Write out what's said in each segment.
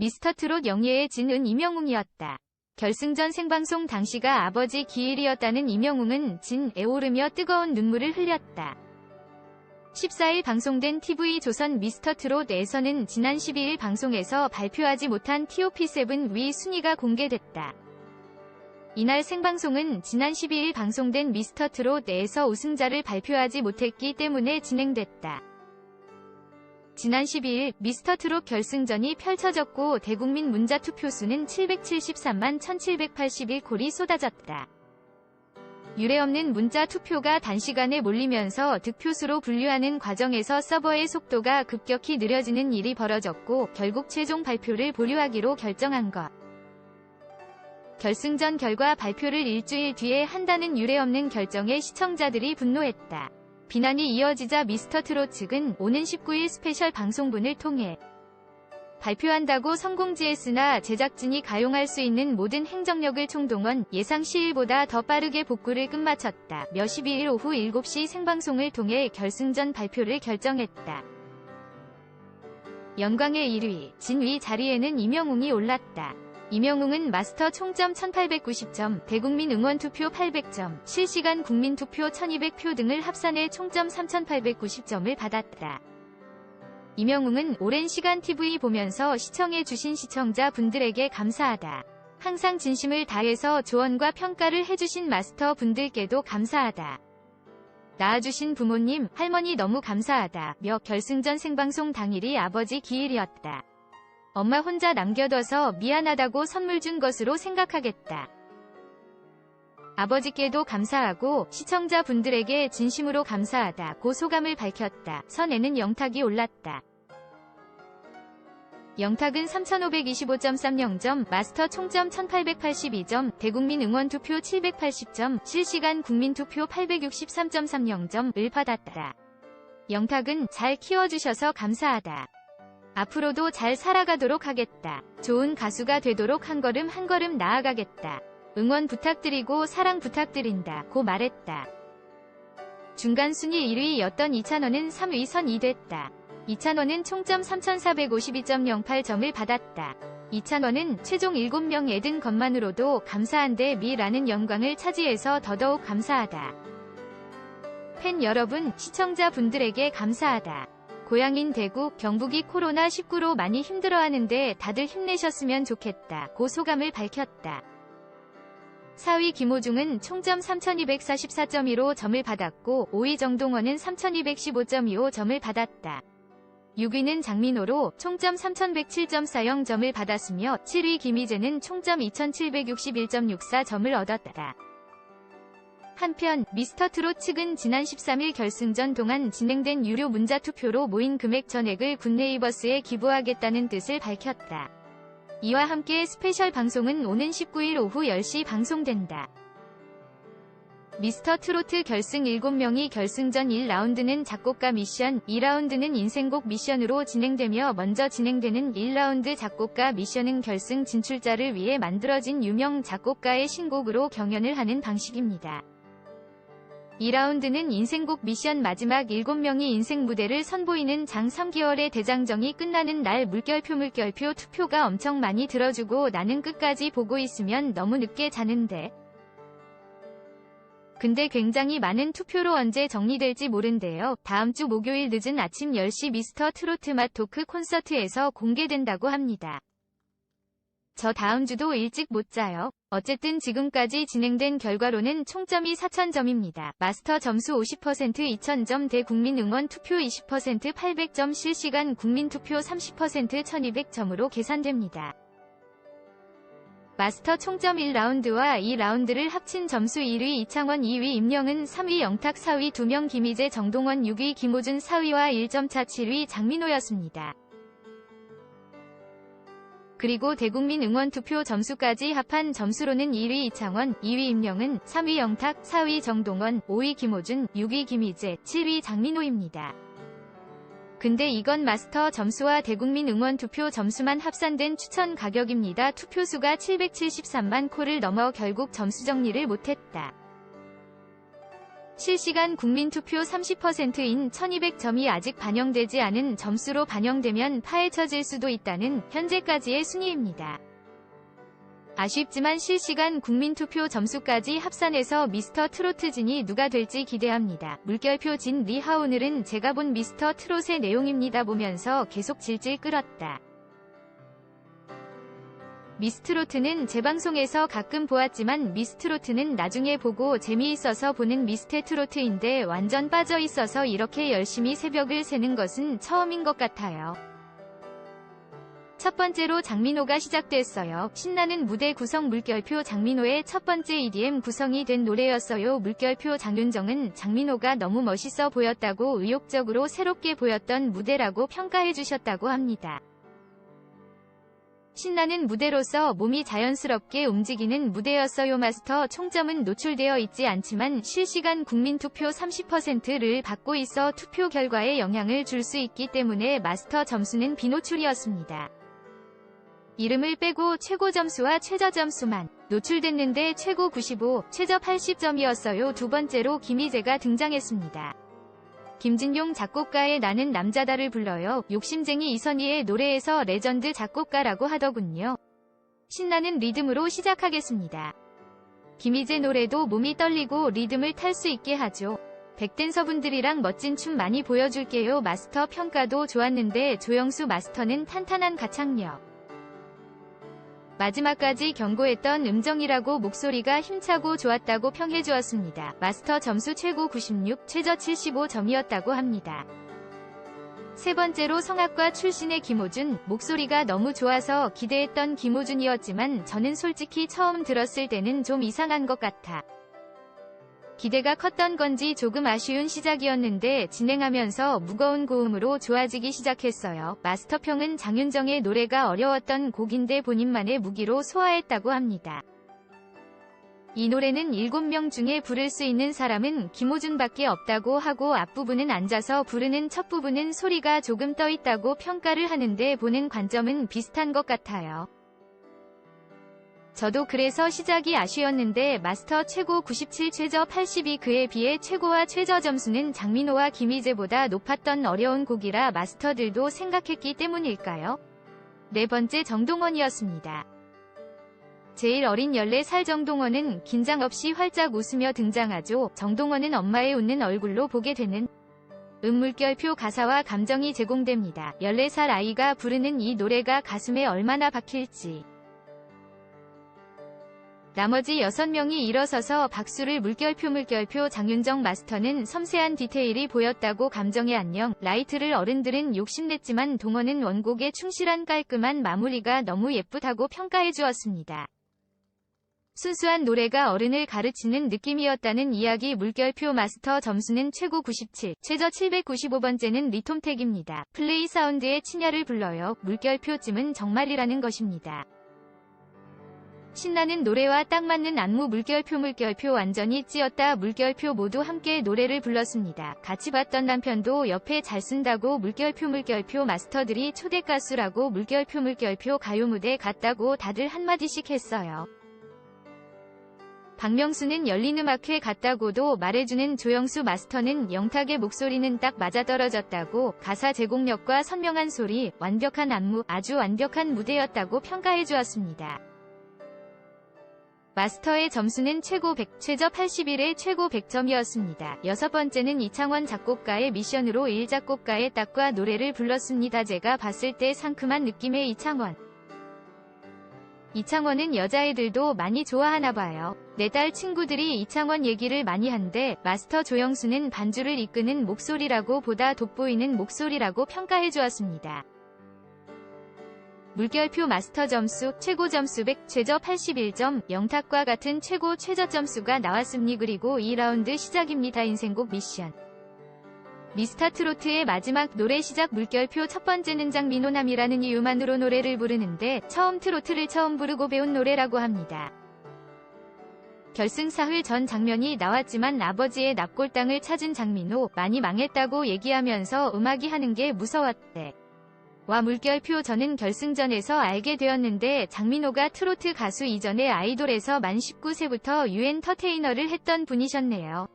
미스터트롯 영예의 진은 임영웅이었다. 결승전 생방송 당시가 아버지 기일이었다는 임영웅은 진에 오르며 뜨거운 눈물을 흘렸다. 14일 방송된 TV조선 미스터트롯에서는 지난 12일 방송에서 발표하지 못한 TOP7 위 순위가 공개됐다. 이날 생방송은 지난 12일 방송된 미스터트롯에서 우승자를 발표하지 못했기 때문에 진행됐다. 지난 12일 미스터트롯 결승전이 펼쳐졌고 대국민 문자투표수는 773만 1781콜이 쏟아졌다. 유례없는 문자 투표가 단시간에 몰리면서 득표수로 분류하는 과정에서 서버의 속도가 급격히 느려지는 일이 벌어졌고 결국 최종 발표를 보류하기로 결정한 것. 결승전 결과 발표를 일주일 뒤에 한다는 유례없는 결정에 시청자들이 분노했다. 비난이 이어지자 미스터트롯 측은 오는 19일 스페셜 방송분을 통해 발표한다고 성공지했으나 제작진이 가용할 수 있는 모든 행정력을 총동원, 예상 시일보다 더 빠르게 복구를 끝마쳤다. 며 12일 오후 7시 생방송을 통해 결승전 발표를 결정했다. 영광의 1위, 진위 자리에는 임영웅이 올랐다. 임영웅은 마스터 총점 1890점, 대국민 응원투표 800점, 실시간 국민투표 1200표 등을 합산해 총점 3890점을 받았다. 임영웅은 오랜 시간 TV 보면서 시청해주신 시청자분들에게 감사하다. 항상 진심을 다해서 조언과 평가를 해주신 마스터 분들께도 감사하다. 낳아주신 부모님, 할머니 너무 감사하다. 며 결승전 생방송 당일이 아버지 기일이었다. 엄마 혼자 남겨둬서 미안하다고 선물 준 것으로 생각하겠다. 아버지께도 감사하고 시청자분들에게 진심으로 감사하다고 소감을 밝혔다. 선에는 영탁이 올랐다. 영탁은 3525.30점, 마스터 총점 1882점, 대국민 응원투표 780점, 실시간 국민투표 863.30점을 받았다. 영탁은 잘 키워주셔서 감사하다. 앞으로도 잘 살아가도록 하겠다. 좋은 가수가 되도록 한 걸음 나아가겠다. 응원 부탁드리고 사랑 부탁드린다. 고 말했다. 중간 순위 1위였던 이찬원은 3위 선이됐다. 이찬원은 총점 3452.08점을 받았다. 이찬원은 최종 7명에 든 것만으로도 감사한데 미라는 영광을 차지해서 더더욱 감사하다. 팬 여러분, 시청자분들에게 감사하다. 고향인 대구, 경북이 코로나19로 많이 힘들어하는데 다들 힘내셨으면 좋겠다. 고 소감을 밝혔다. 4위 김호중은 총점 3244.15점을 받았고 5위 정동원은 3215.25점을 받았다. 6위는 장민호로 총점 3107.40점을 받았으며 7위 김희재는 총점 2761.64점을 얻었다. 한편 미스터트롯 측은 지난 13일 결승전 동안 진행된 유료 문자투표로 모인 금액 전액을 굿네이버스에 기부하겠다는 뜻을 밝혔다. 이와 함께 스페셜 방송은 오는 19일 오후 10시 방송된다. 미스터트로트 결승 7명이 결승전 1라운드는 작곡가 미션, 2라운드는 인생곡 미션으로 진행되며 먼저 진행되는 1라운드 작곡가 미션은 결승 진출자를 위해 만들어진 유명 작곡가의 신곡으로 경연을 하는 방식입니다. 2라운드는 인생곡 미션 마지막 7명이 인생 무대를 선보이는 장 3개월의 대장정이 끝나는 날 물결표 투표가 엄청 많이 들어주고 나는 끝까지 보고 있으면 너무 늦게 자는데. 근데 굉장히 많은 투표로 언제 정리될지 모른대요. 다음 주 목요일 늦은 아침 10시 미스터 트로트 맛 토크 콘서트에서 공개된다고 합니다. 저 다음 주도 일찍 못 자요. 어쨌든 지금까지 진행된 결과로는 총점이 4000점입니다. 마스터 점수 50% 2000점, 대국민 응원 투표 20% 800점, 실시간 국민투표 30% 1200점으로 계산됩니다. 마스터 총점 1라운드와 2라운드를 합친 점수 1위 이창원, 2위 임영은, 3위 영탁, 4위 2명 김희재, 정동원, 6위 김호준, 4위와 1점차 7위 장민호였습니다. 그리고 대국민 응원투표 점수까지 합한 점수로는 1위 이창원, 2위 임영은, 3위 영탁, 4위 정동원, 5위 김호준, 6위 김희재, 7위 장민호입니다. 근데 이건 마스터 점수와 대국민 응원투표 점수만 합산된 추천 가격입니다. 투표수가 773만 콜을 넘어 결국 점수 정리를 못했다. 실시간 국민투표 30%인 1200점이 아직 반영되지 않은 점수로 반영되면 파헤쳐질 수도 있다는 현재까지의 순위입니다. 아쉽지만 실시간 국민투표 점수까지 합산해서 미스터 트로트 진이 누가 될지 기대합니다. 물결표 진 리하 오늘은 제가 본 미스터 트롯의 내용입니다 보면서 계속 질질 끌었다. 미스트로트는 재방송에서 가끔 보았지만 미스트로트는 나중에 보고 재미있어서 보는 미스테트로트인데 완전 빠져있어서 이렇게 열심히 새벽을 새는 것은 처음인 것 같아요. 첫 번째로 장민호가 시작됐어요. 신나는 무대 구성 물결표 장민호의 첫 번째 EDM 구성이 된 노래였어요. 물결표 장윤정은 장민호가 너무 멋있어 보였다고 의욕적으로 새롭게 보였던 무대라고 평가해주셨다고 합니다. 신나는 무대로서 몸이 자연스럽게 움직이는 무대였어요. 마스터 총점은 노출되어 있지 않지만 실시간 국민투표 30%를 받고 있어 투표 결과에 영향을 줄 수 있기 때문에 마스터 점수는 비노출이었습니다. 이름을 빼고 최고 점수와 최저 점수만 노출됐는데 최고 95, 최저 80점이었어요. 두 번째로 김희재가 등장했습니다. 김진용 작곡가의 나는 남자다를 불러요. 욕심쟁이 이선희의 노래에서 레전드 작곡가라고 하더군요. 신나는 리듬으로 시작하겠습니다. 김희재 노래도 몸이 떨리고 리듬을 탈 수 있게 하죠. 백댄서분들이랑 멋진 춤 많이 보여줄게요. 마스터 평가도 좋았는데 조영수 마스터는 탄탄한 가창력. 마지막까지 경고했던 음정이라고 목소리가 힘차고 좋았다고 평해주었습니다. 마스터 점수 최고 96, 최저 75점이었다고 합니다. 세 번째로 성악과 출신의 김호준, 목소리가 너무 좋아서 기대했던 김호준이었지만 저는 솔직히 처음 들었을 때는 좀 이상한 것 같아. 기대가 컸던 건지 조금 아쉬운 시작이었는데 진행하면서 무거운 고음으로 좋아지기 시작했어요. 마스터평은 장윤정의 노래가 어려웠던 곡인데 본인만의 무기로 소화했다고 합니다. 이 노래는 7명 중에 부를 수 있는 사람은 김호준밖에 없다고 하고 앞부분은 앉아서 부르는 첫 부분은 소리가 조금 떠있다고 평가를 하는데 보는 관점은 비슷한 것 같아요. 저도 그래서 시작이 아쉬웠는데 마스터 최고 97 최저 82 그에 비해 최고와 최저 점수는 장민호와 김희재보다 높았던 어려운 곡이라 마스터들도 생각했기 때문일까요? 네 번째 정동원이었습니다. 제일 어린 14살 정동원은 긴장 없이 활짝 웃으며 등장하죠. 정동원은 엄마의 웃는 얼굴로 보게 되는 물결표 가사와 감정이 제공됩니다. 14살 아이가 부르는 이 노래가 가슴에 얼마나 박힐지. 나머지 6명이 일어서서 박수를 물결표 장윤정 마스터는 섬세한 디테일이 보였다고 감정의 안녕. 라이트를 어른들은 욕심냈지만 동원은 원곡에 충실한 깔끔한 마무리가 너무 예쁘다고 평가해주었습니다. 순수한 노래가 어른을 가르치는 느낌이었다는 이야기. 물결표 마스터 점수는 최고 97, 최저 795번째는 리톰택입니다. 플레이 사운드의 친야를 불러요. 물결표쯤은 정말이라는 것입니다. 신나는 노래와 딱 맞는 안무. 물결표 완전히 찌었다. 물결표 모두 함께 노래를 불렀습니다. 같이 봤던 남편도 옆에 잘 쓴다고 물결표 마스터들이 초대 가수라고 물결표 가요 무대 갔다고 다들 한마디씩 했어요. 박명수는 열린음악회 갔다고도 말해주는 조영수 마스터는 영탁의 목소리는 딱 맞아떨어졌다고, 가사 제공력과 선명한 소리, 완벽한 안무, 아주 완벽한 무대였다고 평가해주었습니다. 마스터의 점수는 최고 100, 최저 81의 최고 100점이었습니다. 여섯 번째는 이창원 작곡가의 미션으로 1작곡가의 딱과 노래를 불렀습니다. 제가 봤을 때 상큼한 느낌의 이창원은 여자애들도 많이 좋아하나봐요. 내 딸 친구들이 이창원 얘기를 많이 한대. 마스터 조영수는 반주를 이끄는 목소리라고 보다 돋보이는 목소리라고 평가해주었습니다. 물결표 마스터 점수, 최고 점수 100, 최저 81점, 영탁과 같은 최고 최저 점수가 나왔습니다. 그리고 2라운드 시작입니다. 인생곡 미션. 미스터트로트의 마지막 노래 시작. 물결표 첫 번째는 장민호남이라는 이유만으로 노래를 부르는데 처음 트로트를 처음 부르고 배운 노래라고 합니다. 결승 사흘 전 장면이 나왔지만 아버지의 납골당을 찾은 장민호, 많이 망했다고 얘기하면서 음악이 하는 게 무서웠대. 와 물결표 저는 결승전에서 알게 되었는데 장민호가 트로트 가수 이전에 아이돌에서 만 19세부터 유엔터테이너를 했던 분이셨네요.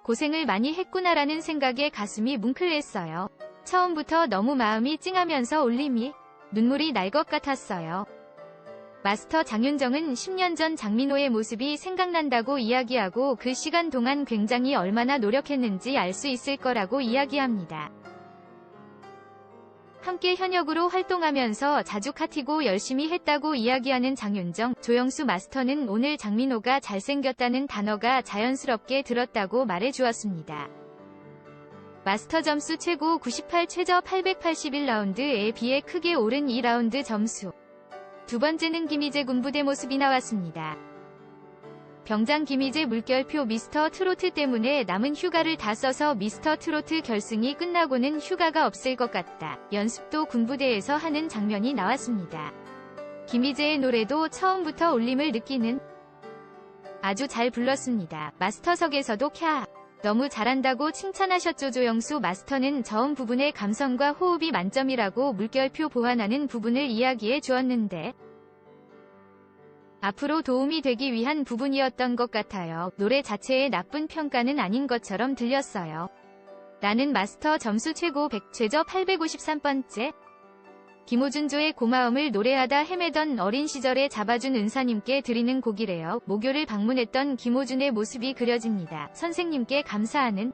고생을 많이 했구나라는 생각에 가슴이 뭉클했어요. 처음부터 너무 마음이 찡하면서 울림이 눈물이 날 것 같았어요. 마스터 장윤정은 10년 전 장민호의 모습이 생각난다고 이야기하고 그 시간 동안 굉장히 얼마나 노력했는지 알 수 있을 거라고 이야기합니다. 함께 현역으로 활동하면서 자주 카티고 열심히 했다고 이야기하는 장윤정, 조영수 마스터는 오늘 장민호가 잘생겼다는 단어가 자연스럽게 들었다고 말해주었습니다. 마스터 점수 최고 98 최저 881라운드에 비해 크게 오른 2라운드 점수. 두 번째는 김희재 군부대 모습이 나왔습니다. 병장 김희재 물결표 미스터 트로트 때문에 남은 휴가를 다 써서 미스터 트로트 결승이 끝나고는 휴가가 없을 것 같다. 연습도 군부대에서 하는 장면이 나왔습니다. 김희재의 노래도 처음부터 울림을 느끼는 아주 잘 불렀습니다. 마스터석에서도 캬! 너무 잘한다고 칭찬하셨죠. 조영수 마스터는 저음 부분의 감성과 호흡이 만점이라고 물결표 보완하는 부분을 이야기해 주었는데 앞으로 도움이 되기 위한 부분이었던 것 같아요. 노래 자체의 나쁜 평가는 아닌 것처럼 들렸어요. 나는 마스터 점수 최고 100 최저 853번째. 김호준조의 고마움을 노래하다 헤매던 어린 시절에 잡아준 은사님께 드리는 곡이래요. 모교를 방문했던 김호준의 모습이 그려집니다. 선생님께 감사하는